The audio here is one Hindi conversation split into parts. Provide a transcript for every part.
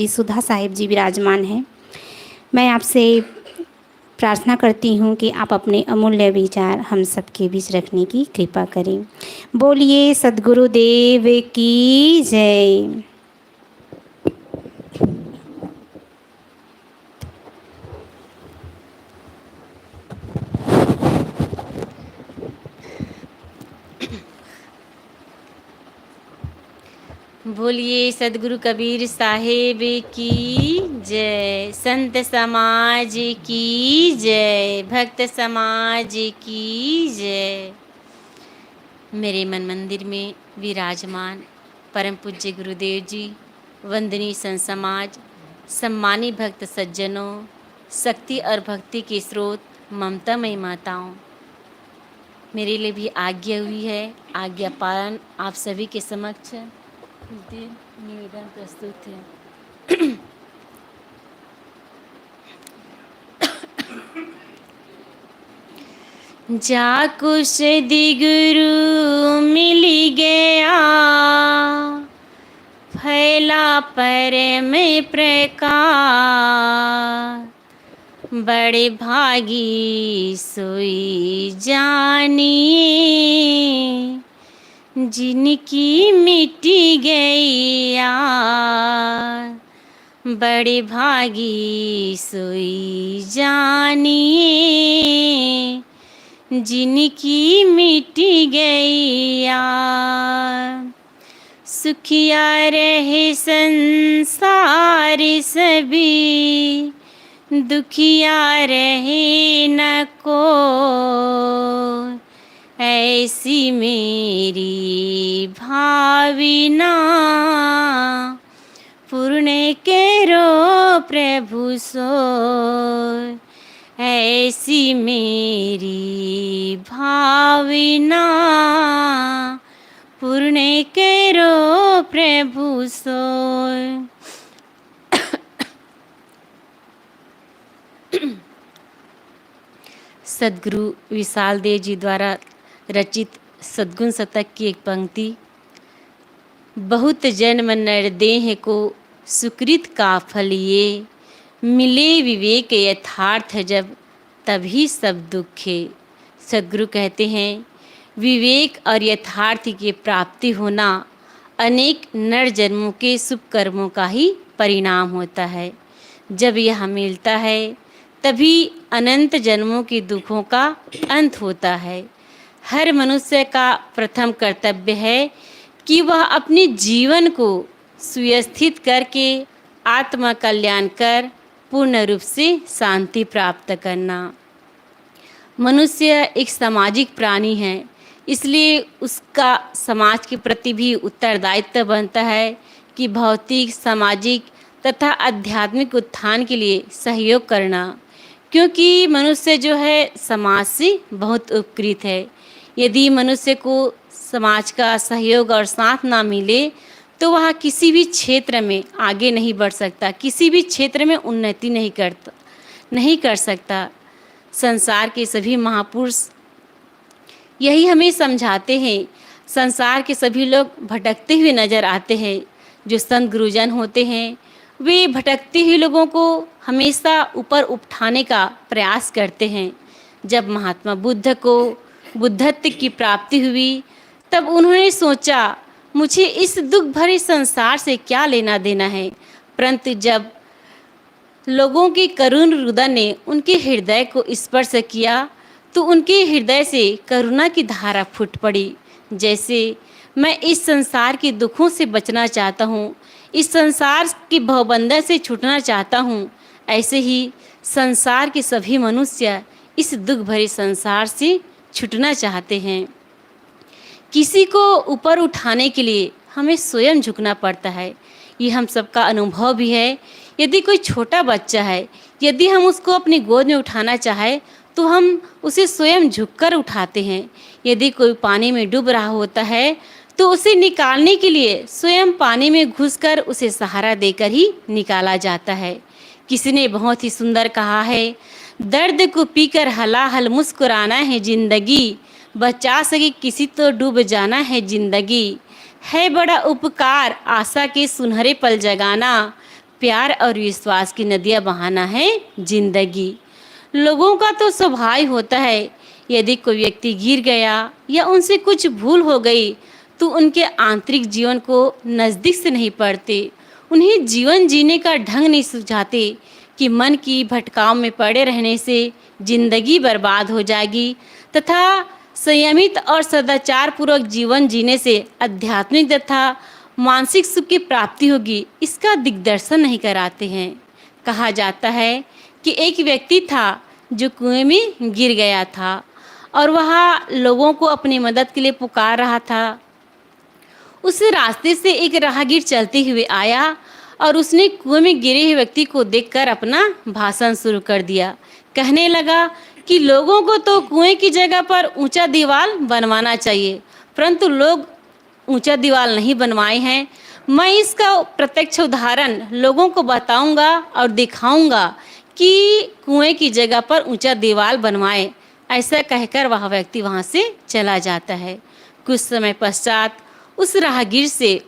श्री सुधा साहिब जी विराजमान हैं। मैं आपसे प्रार्थना करती हूँ कि आप अपने अमूल्य विचार हम सबके बीच रखने की कृपा करें। बोलिए सद्गुरुदेव की जय। बोलिए सदगुरु कबीर साहेब की जय, संत समाज की जय, भक्त समाज की जय। मेरे मन मंदिर में विराजमान परम पूज्य गुरुदेव जी, वंदनीय संत समाज, सम्मानी भक्त सज्जनों, शक्ति और भक्ति के स्रोत, ममतामयी माताओं, मेरे लिए भी आज्ञा हुई है। आज्ञा पालन आप सभी के समक्ष निवेदन प्रस्तुत है। जा कुछ दिगुरु मिल गया, फैला पर में प्रकाश, बड़े भागी सोई जानिए, जिनकी मिटी गई यार, बड़े भागी सोई जानिए, जिनकी मिटी गई यार। सुखिया रहे संसार सभी, दुखिया रहे न को, ऐसी मेरी भावना, पूर्ण करो प्रभु सोय, ऐसी मेरी भावना, पूर्ण करो प्रभु सोय। सद्गुरु विशाल देव जी द्वारा रचित सद्गुण शतक की एक पंक्ति। बहुत जन्म नर देह को सुकृत का फल ये, मिले विवेक यथार्थ जब तभी सब दुखे। सद्गुरु कहते हैं विवेक और यथार्थ की प्राप्ति होना अनेक नर जन्मों के शुभ कर्मों का ही परिणाम होता है। जब यह मिलता है तभी अनंत जन्मों के दुखों का अंत होता है। हर मनुष्य का प्रथम कर्तव्य है कि वह अपने जीवन को सुव्यवस्थित करके आत्मा कल्याण कर पूर्ण रूप से शांति प्राप्त करना। मनुष्य एक सामाजिक प्राणी है, इसलिए उसका समाज के प्रति भी उत्तरदायित्व बनता है कि भौतिक, सामाजिक तथा आध्यात्मिक उत्थान के लिए सहयोग करना, क्योंकि मनुष्य जो है समाज से बहुत उपकृत है। यदि मनुष्य को समाज का सहयोग और साथ ना मिले तो वह किसी भी क्षेत्र में आगे नहीं बढ़ सकता, किसी भी क्षेत्र में उन्नति नहीं कर सकता। संसार के सभी महापुरुष यही हमें समझाते हैं। संसार के सभी लोग भटकते हुए नजर आते हैं। जो संत गुरुजन होते हैं वे भटकते हुए लोगों को हमेशा ऊपर उठाने का प्रयास करते हैं। जब महात्मा बुद्ध को बुद्धत्व की प्राप्ति हुई तब उन्होंने सोचा मुझे इस दुख भरे संसार से क्या लेना देना है, परंतु जब लोगों की करुण हृदय ने उनके हृदय को स्पर्श किया तो उनके हृदय से करुणा की धारा फूट पड़ी। जैसे मैं इस संसार के दुखों से बचना चाहता हूँ, इस संसार की भवबंधन से छूटना चाहता हूँ, ऐसे ही संसार के सभी मनुष्य इस दुख भरे संसार से छूटना चाहते हैं। किसी को ऊपर उठाने के लिए हमें स्वयं झुकना पड़ता है। ये हम सबका अनुभव भी है। यदि कोई छोटा बच्चा है, यदि हम उसको अपनी गोद में उठाना चाहे तो हम उसे स्वयं झुककर उठाते हैं। यदि कोई पानी में डूब रहा होता है तो उसे निकालने के लिए स्वयं पानी में घुसकर उसे सहारा देकर ही निकाला जाता है। किसी ने बहुत ही सुंदर कहा है, दर्द को पीकर हलाहल मुस्कुराना है जिंदगी, बचा सके किसी तो डूब जाना है जिंदगी। है बड़ा उपकार आशा के सुनहरे पल जगाना, प्यार और विश्वास की नदियाँ बहाना है जिंदगी। लोगों का तो स्वभाव होता है, यदि कोई व्यक्ति गिर गया या उनसे कुछ भूल हो गई तो उनके आंतरिक जीवन को नज़दीक से नहीं पढ़ते, उन्हें जीवन जीने का ढंग नहीं सुझाते कि मन की भटकाव में पड़े रहने से जिंदगी बर्बाद हो जाएगी तथा संयमित और सदाचार पूर्वक जीवन जीने से आध्यात्मिक तथा मानसिक सुख की प्राप्ति होगी, इसका दिग्दर्शन नहीं कराते हैं। कहा जाता है कि एक व्यक्ति था जो कुएं में गिर गया था और वह लोगों को अपनी मदद के लिए पुकार रहा था। उस रास्ते से एक राहगीर चलते हुए आया और उसने कुएं में गिरे हुए व्यक्ति को देखकर अपना भाषण शुरू कर दिया। कहने लगा कि लोगों को तो कुएं की जगह पर ऊंचा दीवार बनवाना चाहिए, परंतु लोग ऊंचा दीवार नहीं बनवाए हैं। मैं इसका प्रत्यक्ष उदाहरण लोगों को बताऊंगा और दिखाऊंगा कि कुएं की जगह पर ऊंचा दीवार बनवाए। ऐसा कहकर वह व्यक्ति वहां से चला जाता है। कुछ समय पश्चात उस राहगीर से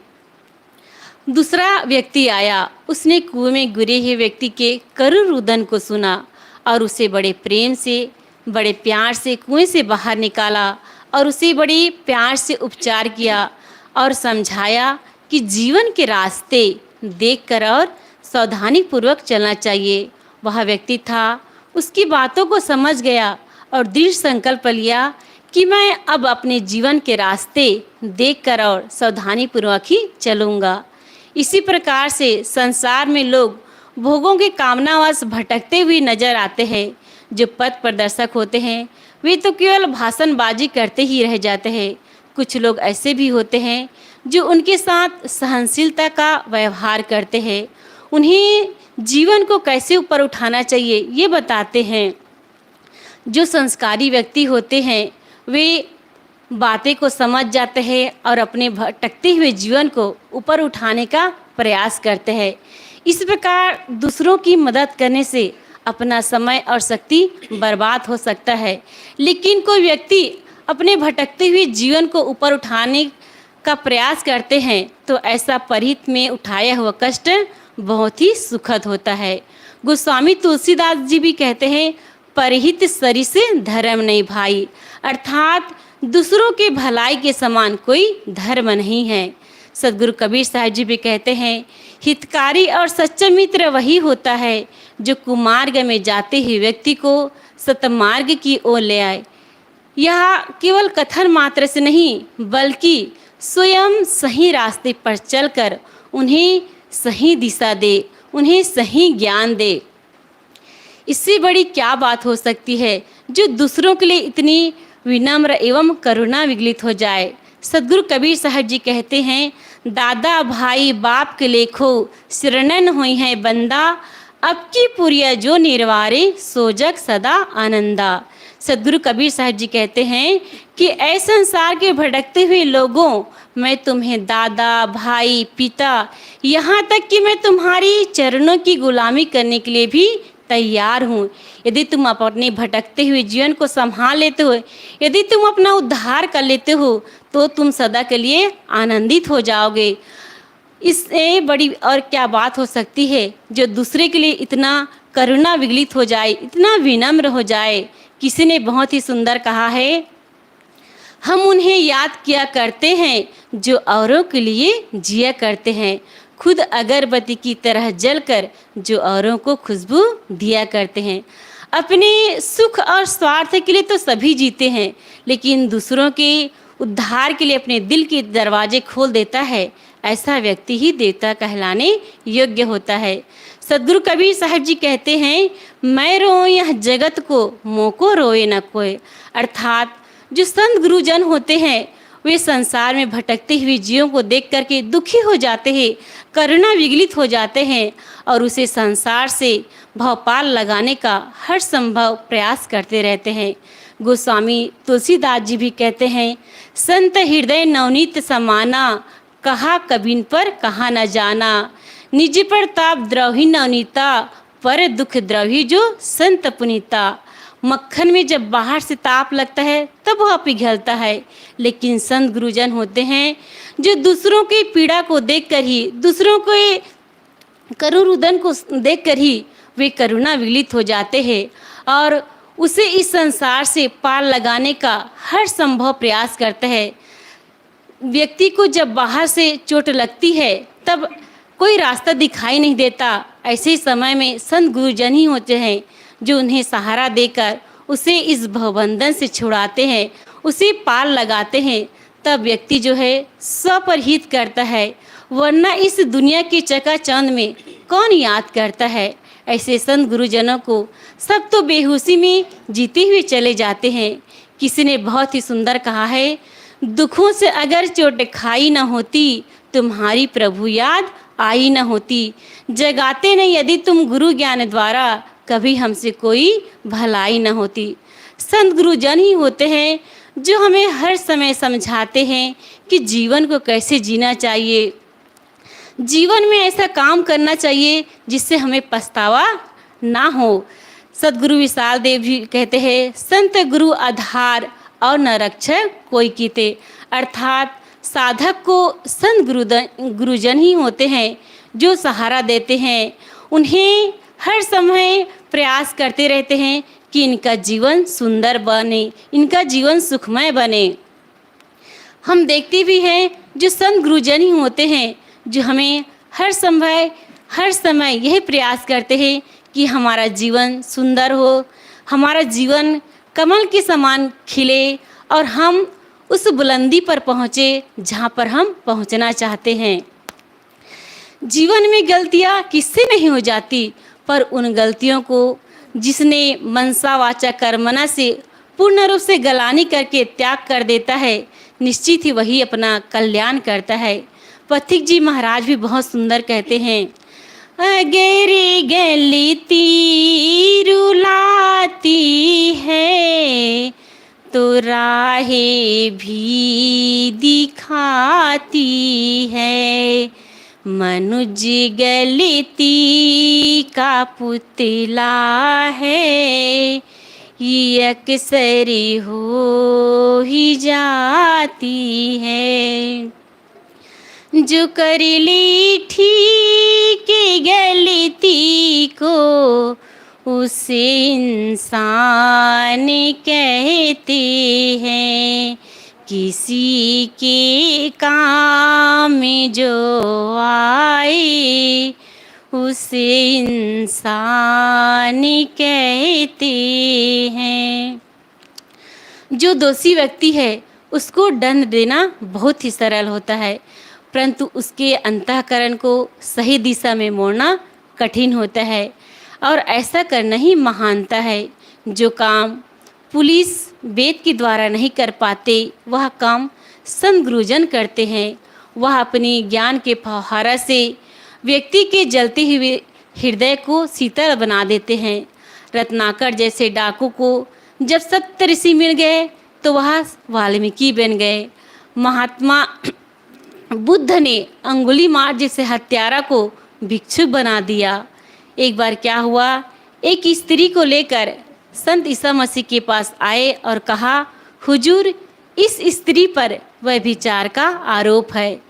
दूसरा व्यक्ति आया। उसने कुएं में गिरे हुए व्यक्ति के करुण रुदन को सुना और उसे बड़े प्रेम से, बड़े प्यार से कुएं से बाहर निकाला और उसे बड़े प्यार से उपचार किया और समझाया कि जीवन के रास्ते देखकर और सावधानी पूर्वक चलना चाहिए। वह व्यक्ति था, उसकी बातों को समझ गया और दृढ़ संकल्प लिया कि मैं अब अपने जीवन के रास्ते देखकर और सावधानी पूर्वक ही चलूँगा। इसी प्रकार से संसार में लोग भोगों के कामनावश भटकते हुए नजर आते हैं। जो पथ प्रदर्शक होते हैं वे तो केवल भाषणबाजी करते ही रह जाते हैं। कुछ लोग ऐसे भी होते हैं जो उनके साथ सहनशीलता का व्यवहार करते हैं, उन्हें जीवन को कैसे ऊपर उठाना चाहिए ये बताते हैं। जो संस्कारी व्यक्ति होते हैं वे बातें को समझ जाते हैं और अपने भटकते हुए जीवन को ऊपर उठाने का प्रयास करते हैं। इस प्रकार दूसरों की मदद करने से अपना समय और शक्ति बर्बाद हो सकता है, लेकिन कोई व्यक्ति अपने भटकते हुए जीवन को ऊपर उठाने का प्रयास करते हैं तो ऐसा परिहित में उठाया हुआ कष्ट बहुत ही सुखद होता है। गोस्वामी तुलसीदास जी भी कहते हैं, परिहित सरी से धर्म नहीं भाई, अर्थात दूसरों के भलाई के समान कोई धर्म नहीं है। सदगुरु कबीर साहब जी भी कहते हैं, हितकारी और सच्चा मित्र वही होता है जो कुमार्ग में जाते ही व्यक्ति को सतमार्ग की ओर ले आए। यह केवल कथन मात्र से नहीं बल्कि स्वयं सही रास्ते पर चलकर उन्हें सही दिशा दे, उन्हें सही ज्ञान दे। इससे बड़ी क्या बात हो सकती है जो दूसरों के लिए इतनी विनम्र एवं करुणा विगलित हो जाए। सदगुरु कबीर साहब जी कहते हैं, दादा भाई बाप के लेखो शरणन हुई है बंदा, अब की पुरिया जो निर्वारे सोजग सदा आनंदा। सदगुरु कबीर साहब जी कहते हैं कि ऐसे संसार के भटकते हुए लोगों, मैं तुम्हें दादा भाई पिता यहाँ तक कि मैं तुम्हारी चरणों की गुलामी करने के लिए भी तैयार हूँ। यदि तुम अपने भटकते हुए जीवन को संभाल लेते हो, यदि तुम अपना उद्धार कर लेते हो तो तुम सदा के लिए आनंदित हो जाओगे। इससे बड़ी और क्या बात हो सकती है जो दूसरे के लिए इतना करुणा विगलित हो जाए, इतना विनम्र हो जाए। किसी ने बहुत ही सुंदर कहा है, हम उन्हें याद किया करते हैं जो औरों के लिए जिया करते हैं, खुद अगरबत्ती की तरह जलकर जो औरों को खुशबू दिया करते हैं। अपने सुख और स्वार्थ के लिए तो सभी जीते हैं, लेकिन दूसरों के उद्धार के लिए अपने दिल के दरवाजे खोल देता है, ऐसा व्यक्ति ही देवता कहलाने योग्य होता है। सदगुरु कबीर साहब जी कहते हैं, मैं रोऊं यह जगत को मोको रोए न कोई। अर्थात जो संत गुरुजन होते हैं वे संसार में भटकते हुए जीवों को देख करके दुखी हो जाते हैं, करुणा विगलित हो जाते हैं और उसे संसार से भवपाल लगाने का हर संभव प्रयास करते रहते हैं। गोस्वामी तुलसीदास जी भी कहते हैं, संत हृदय नवनीत समाना, कहा कबिन पर कहा न जाना, निज पर ताप द्रोही नवनीता, पर दुख द्रोही जो संत पुनीता। मक्खन में जब बाहर से ताप लगता है तब वह पिघलता है, लेकिन संत गुरुजन होते हैं जो दूसरों की पीड़ा को देखकर ही, दूसरों के करुण रुदन को देखकर ही वे करुणा विगलित हो जाते हैं और उसे इस संसार से पार लगाने का हर संभव प्रयास करते हैं। व्यक्ति को जब बाहर से चोट लगती है तब कोई रास्ता दिखाई नहीं देता। ऐसे समय में संत गुरुजन ही होते हैं जो उन्हें सहारा देकर उसे इस भवबंधन से छुड़ाते हैं, उसे पार लगाते हैं। तब व्यक्ति जो है स्वपरहित करता है, वरना इस दुनिया के चकाचौंध में कौन याद करता है। ऐसे संत गुरुजनों को सब तो बेहोशी में जीते हुए चले जाते हैं। किसी ने बहुत ही सुंदर कहा है, दुखों से अगर चोट खाई न होती, तुम्हारी प्रभु याद आई न होती। जगाते न यदि तुम गुरु ज्ञान द्वारा, कभी हमसे कोई भलाई न होती। संत गुरुजन ही होते हैं जो हमें हर समय समझाते हैं कि जीवन को कैसे जीना चाहिए, जीवन में ऐसा काम करना चाहिए जिससे हमें पछतावा ना हो। सदगुरु विशाल देव जी कहते हैं, संत गुरु आधार और न रक्षक कोई कीते। अर्थात साधक को संत गुरुजन ही होते हैं जो सहारा देते हैं। उन्हें हर समय प्रयास करते रहते हैं कि इनका जीवन सुंदर बने, इनका जीवन सुखमय बने। हम देखते भी हैं जो संत गुरुजन ही होते हैं जो हमें हर समय यह प्रयास करते हैं कि हमारा जीवन सुंदर हो, हमारा जीवन कमल के समान खिले और हम उस बुलंदी पर पहुँचे जहाँ पर हम पहुँचना चाहते हैं। जीवन में गलतियाँ किससे नहीं हो जाती, पर उन गलतियों को जिसने मनसा वाचा कर्मना से पूर्ण रूप से गलानी करके त्याग कर देता है, निश्चित ही वही अपना कल्याण करता है। पथिक जी महाराज भी बहुत सुंदर कहते हैं, अगेरी गलती रुलाती है तो राहें भी दिखाती है। मनुज गलती का पुतला है, ये अक्सर हो ही जाती है। जो कर ली ठीक गलती को उसे इंसान कहते हैं। किसी के काम में जो आए उसे इंसान कहते हैं। जो दोषी व्यक्ति है उसको दंड देना बहुत ही सरल होता है, परंतु उसके अंतःकरण को सही दिशा में मोड़ना कठिन होता है। और ऐसा करना ही महानता है। जो काम पुलिस वेद के द्वारा नहीं कर पाते, वह काम संत गुरुजन करते हैं। वह अपनी ज्ञान के फव्वारा से व्यक्ति के जलते हुए हृदय को शीतल बना देते हैं। रत्नाकर जैसे डाकू को जब 70 ऋषि मिल गए तो वह वाल्मीकि बन गए। महात्मा बुद्ध ने अंगुलीमाल जैसे हत्यारा को भिक्षुक बना दिया। एक बार क्या हुआ, एक स्त्री को लेकर संत ईसा मसीह के पास आए और कहा, हुजूर, इस स्त्री पर व्यभिचार का आरोप है,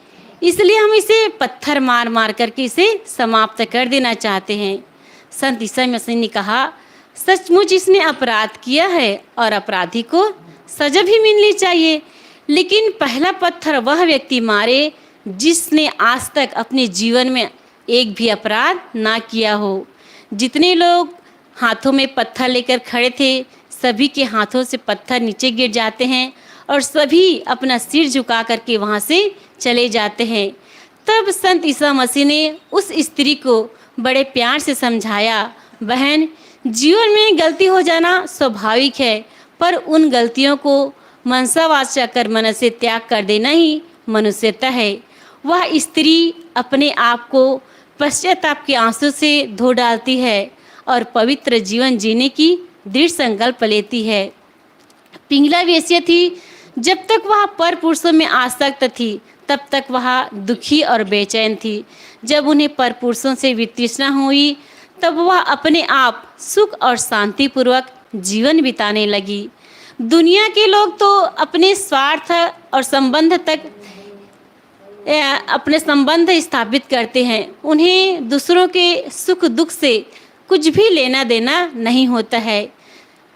इसलिए हम इसे पत्थर मार मार करके इसे समाप्त कर देना चाहते हैं। संत ईसा मसीह ने कहा, सचमुच इसने अपराध किया है और अपराधी को सजा भी मिलनी चाहिए, लेकिन पहला पत्थर वह व्यक्ति मारे जिसने आज तक अपने जीवन में एक भी अपराध ना किया हो। जितने लोग हाथों में पत्थर लेकर खड़े थे, सभी के हाथों से पत्थर नीचे गिर जाते हैं और सभी अपना सिर झुका करके वहाँ से चले जाते हैं। तब संत ईसा मसीह ने उस स्त्री को बड़े प्यार से समझाया, बहन, जीवन में गलती हो जाना स्वाभाविक है, पर उन गलतियों को मनसा वाचा कर्मना से त्याग कर देना ही मनुष्यता है। वह स्त्री अपने आप को पश्चाताप के आंसू से धो डालती है और पवित्र जीवन जीने की दृढ़ संकल्प लेती है। पिंगला वेश्या थी, जब तक वह पर पुरुषों में आसक्त थी तब तक वह दुखी और बेचैन थी। जब उन्हें पर पुरुषों से वितृष्णा हुई तब वह अपने आप सुख और शांतिपूर्वक जीवन बिताने लगी। दुनिया के लोग तो अपने स्वार्थ और संबंध तक अपने संबंध स्थापित करते हैं। उन्हें दूसरों के सुख दुख से कुछ भी लेना देना नहीं होता है।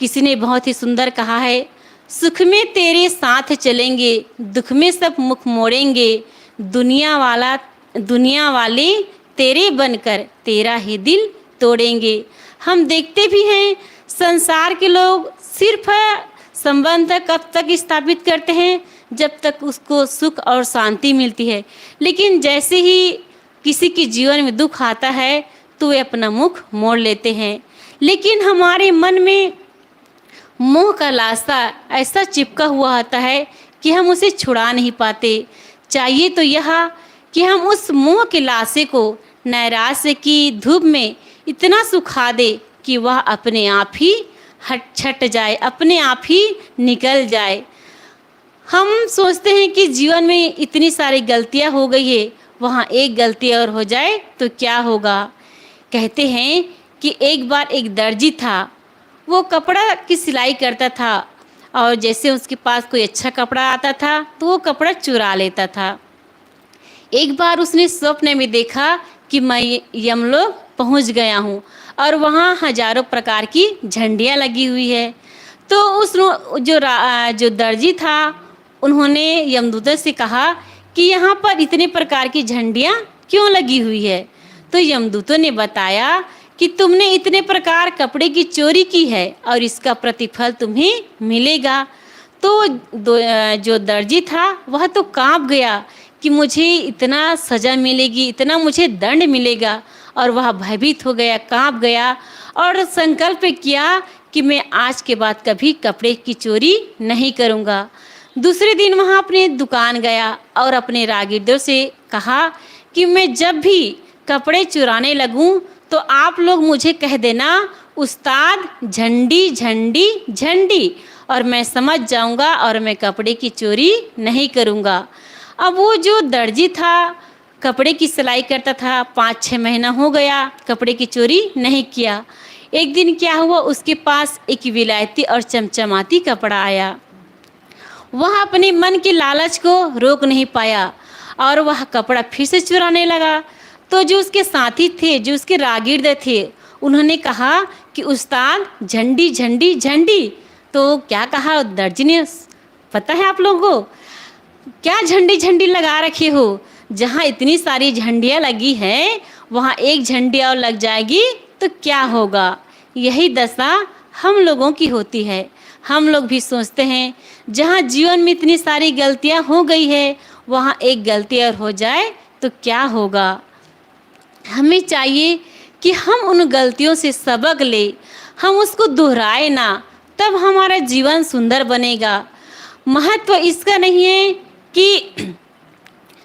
किसी ने बहुत ही सुंदर कहा है, सुख में तेरे साथ चलेंगे, दुख में सब मुख मोड़ेंगे, दुनिया वाले तेरे बनकर तेरा ही दिल तोड़ेंगे। हम देखते भी हैं संसार के लोग सिर्फ संबंध कब तक स्थापित करते हैं जब तक उसको सुख और शांति मिलती है, लेकिन जैसे ही किसी के जीवन में दुख आता है तो वे अपना मुख मोड़ लेते हैं। लेकिन हमारे मन में मोह का लाशा ऐसा चिपका हुआ होता है कि हम उसे छुड़ा नहीं पाते। चाहिए तो यह कि हम उस मोह के लाशे को नैराश्य की धूप में इतना सुखा दे कि वह अपने आप ही छट जाए, अपने आप ही निकल जाए। हम सोचते हैं कि जीवन में इतनी सारी गलतियां हो गई है, वहाँ एक गलती और हो जाए तो क्या होगा। कहते हैं कि एक बार एक दर्जी था, वो कपड़ा की सिलाई करता था और जैसे उसके पास कोई अच्छा कपड़ा आता था तो वो कपड़ा चुरा लेता था। एक बार उसने स्वप्न में देखा कि मैं यमलोक पहुंच गया हूं और वहां हजारों प्रकार की झंडियां लगी हुई है। तो उस जो दर्जी था उन्होंने यमदूतों से कहा कि यहाँ पर इतने प्रकार की झंडियां क्यों लगी हुई है। तो यमदूतों ने बताया कि तुमने इतने प्रकार कपड़े की चोरी की है और इसका प्रतिफल तुम्हें मिलेगा। तो जो दर्जी था वह तो कांप गया कि मुझे इतना सज़ा मिलेगी, इतना मुझे दंड मिलेगा, और वह भयभीत हो गया, कांप गया और संकल्प किया कि मैं आज के बाद कभी कपड़े की चोरी नहीं करूँगा। दूसरे दिन वहाँ अपने दुकान गया और अपने रागिर्दों से कहा कि मैं जब भी कपड़े चुराने लगूं तो आप लोग मुझे कह देना उस्ताद झंडी झंडी झंडी, और मैं समझ जाऊंगा और मैं कपड़े की चोरी नहीं करूंगा। अब वो जो दर्जी था, कपड़े की सिलाई करता था, 5-6 महीना हो गया, कपड़े की चोरी नहीं किया। एक दिन क्या हुआ, उसके पास एक विलायती और चमचमाती कपड़ा आया। वह अपने मन के लालच को रोक नहीं पाया और वह कपड़ा फिर से चुराने लगा। तो जो उसके साथी थे, जो उसके रागिर्द थे, उन्होंने कहा कि उस्ताद झंडी झंडी झंडी। तो क्या कहा दर्जी ने, पता है आप लोगों को क्या झंडी झंडी लगा रखे हो? जहाँ इतनी सारी झंडियाँ लगी हैं वहाँ एक झंडी और लग जाएगी तो क्या होगा। यही दशा हम लोगों की होती है। हम लोग भी सोचते हैं जहाँ जीवन में इतनी सारी गलतियाँ हो गई है वहाँ एक गलती और हो जाए तो क्या होगा। हमें चाहिए कि हम उन गलतियों से सबक ले, हम उसको दोहराए ना, तब हमारा जीवन सुंदर बनेगा। महत्व इसका नहीं है कि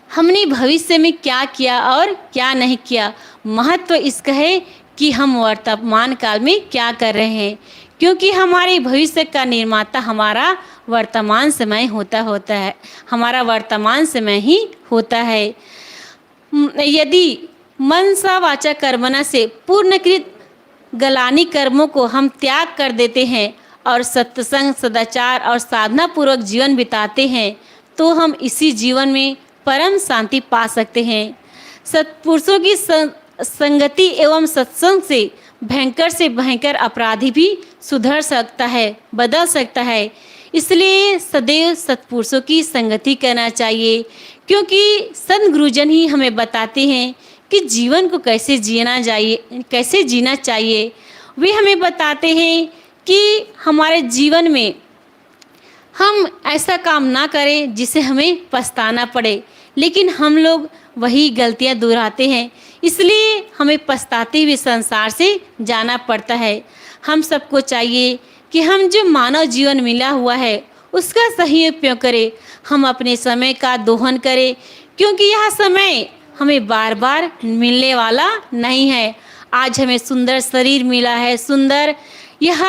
हमने भविष्य में क्या किया और क्या नहीं किया, महत्व इसका है कि हम वर्तमान काल में क्या कर रहे हैं, क्योंकि हमारे भविष्य का निर्माता हमारा वर्तमान समय होता है, हमारा वर्तमान समय ही होता है। यदि मनसा वाचा कर्मणा से पूर्णकृत गलानी कर्मों को हम त्याग कर देते हैं और सत्संग, सदाचार और साधना पूर्वक जीवन बिताते हैं तो हम इसी जीवन में परम शांति पा सकते हैं। सत्पुरुषों की संगति एवं सत्संग से भयंकर अपराधी भी सुधर सकता है, बदल सकता है। इसलिए सदैव सत्पुरुषों की संगति करना चाहिए, क्योंकि संत गुरुजन ही हमें बताते हैं कि जीवन को कैसे जीना चाहिए। वे हमें बताते हैं कि हमारे जीवन में हम ऐसा काम ना करें जिसे हमें पछताना पड़े, लेकिन हम लोग वही गलतियां दोहराते हैं, इसलिए हमें पछताते हुए संसार से जाना पड़ता है। हम सबको चाहिए कि हम जो मानव जीवन मिला हुआ है उसका सही उपयोग करें, हम अपने समय का दोहन करें, क्योंकि यह समय हमें बार बार मिलने वाला नहीं है। आज हमें सुंदर शरीर मिला है, सुंदर यह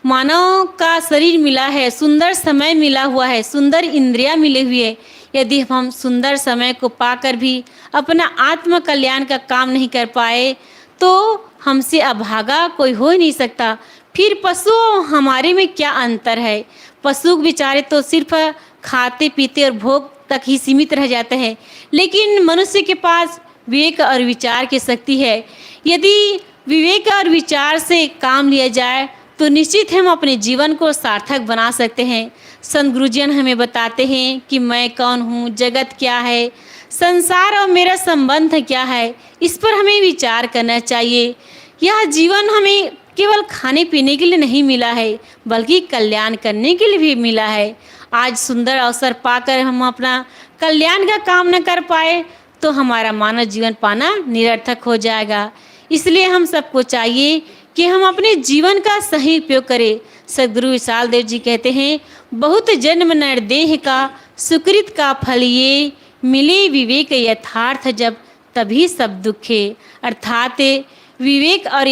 मानव का शरीर मिला है, सुंदर समय मिला हुआ है, सुंदर इंद्रियां मिली हुई है। यदि हम सुंदर समय को पाकर भी अपना आत्म कल्याण का काम नहीं कर पाए तो हमसे अभागा कोई हो ही नहीं सकता। फिर पशु हमारे में क्या अंतर है? पशु बेचारे तो सिर्फ खाते पीते और भोग तक ही सीमित रह जाता है। लेकिन मनुष्य के पास विवेक और विचार की शक्ति है। यदि विवेक और विचार से काम लिया जाए तो निश्चित हम अपने जीवन को सार्थक बना सकते हैं। संत गुरुजन हमें बताते हैं कि मैं कौन हूँ, जगत क्या है, संसार और मेरा संबंध क्या है, इस पर हमें विचार करना चाहिए। यह जीवन हमें केवल खाने पीने के लिए नहीं मिला है, बल्कि कल्याण करने के लिए भी मिला है। आज सुंदर अवसर पाकर हम अपना कल्याण का काम न कर पाए तो हमारा मानव जीवन पाना निरर्थक हो जाएगा। इसलिए हम सबको चाहिए कि हम अपने जीवन का सही उपयोग करें। सद्गुरु विशाल देव जी कहते हैं, बहुत जन्म नरदेह का सुकृत का फल ये, मिले विवेक यथार्थ जब तभी सब दुखे। अर्थात विवेक और